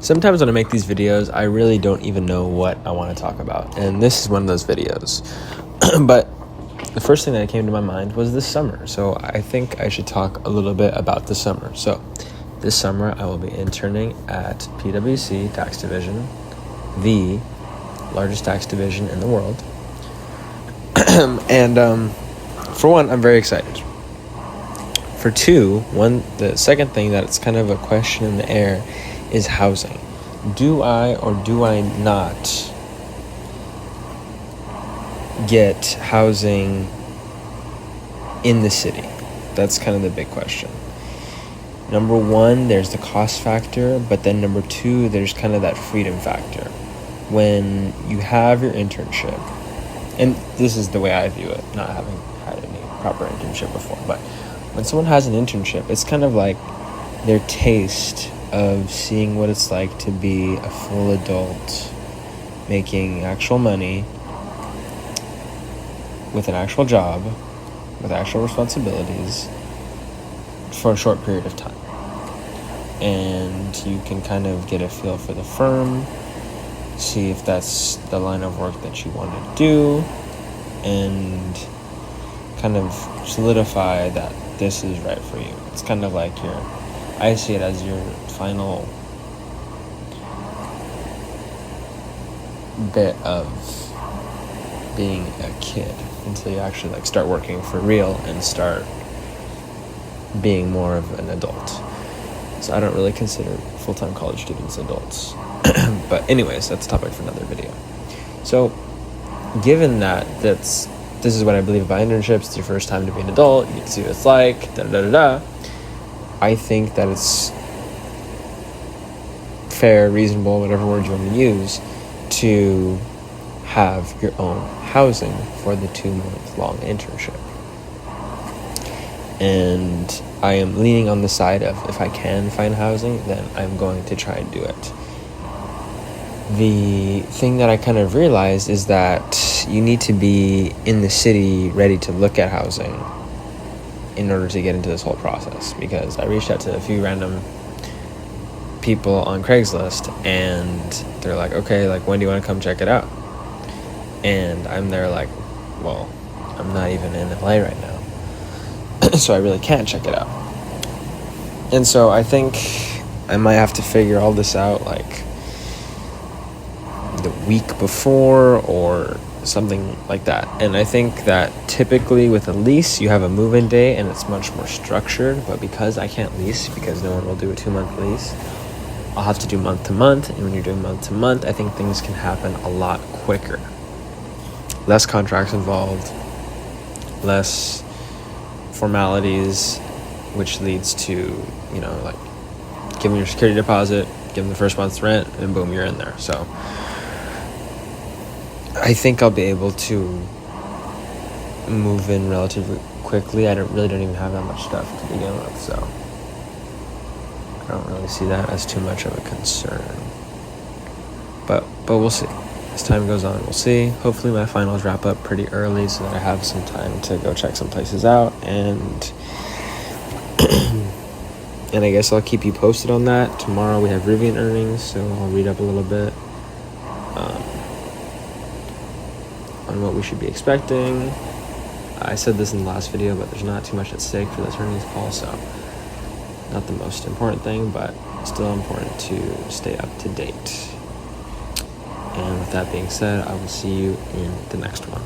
Sometimes when I make these videos, I really don't even know what I want to talk about. And this is one of those videos. But the first thing that came to my mind was this summer. So I think I should talk a little bit about the summer. So this summer, I will be interning at PwC Tax Division, the largest tax division in the world. And for one, I'm very excited. For two, the second thing that it's kind of a question in the air is housing. Do I or do I not get housing in the city? That's kind of the big question. Number one, there's the cost factor, but then number two, there's kind of that freedom factor. When you have your internship, and this is the way I view it, not having had any proper internship before, but when someone has an internship, it's kind of like their taste of seeing what it's like to be a full adult, making actual money, with an actual job, with actual responsibilities, for a short period of time. And you can kind of get a feel for the firm, see if that's the line of work that you want to do, and kind of solidify that this is right for you. It's kind of like I see it as your final bit of being a kid until you actually start working for real and start being more of an adult. So I don't really consider full-time college students adults. But anyways, that's a topic for another video. So given that this is what I believe about internships, it's your first time to be an adult, you get to see what it's like, I think that it's fair, reasonable, whatever word you want to use, to have your own housing for the 2-month-long internship. And I am leaning on the side of, if I can find housing, then I'm going to try and do it. The thing that I kind of realized is that you need to be in the city ready to look at housing in order to get into this whole process, because I reached out to a few random people on Craigslist and they're like, okay, when do you want to come check it out? And I'm there well, I'm not even in LA right now, so I really can't check it out. And so I think I might have to figure all this out the week before or something like that. And I think that typically with a lease, you have a move-in day and it's much more structured. But because I can't lease, because no one will do a 2-month lease, I'll have to do month to month. And when you're doing month to month, I think things can happen a lot quicker. Less contracts involved, less formalities, which leads to, give them your security deposit, give them the first month's rent, and boom, you're in there. So I think I'll be able to move in relatively quickly. I don't even have that much stuff to begin with, so I don't really see that as too much of a concern. But we'll see. As time goes on, we'll see. Hopefully my finals wrap up pretty early so that I have some time to go check some places out, and and I guess I'll keep you posted on that. Tomorrow we have Rivian earnings, so I'll read up a little bit on what we should be expecting. I said this in the last video, but there's not too much at stake for this earnings call, so not the most important thing, but still important to stay up to date. And with that being said, I will see you in the next one.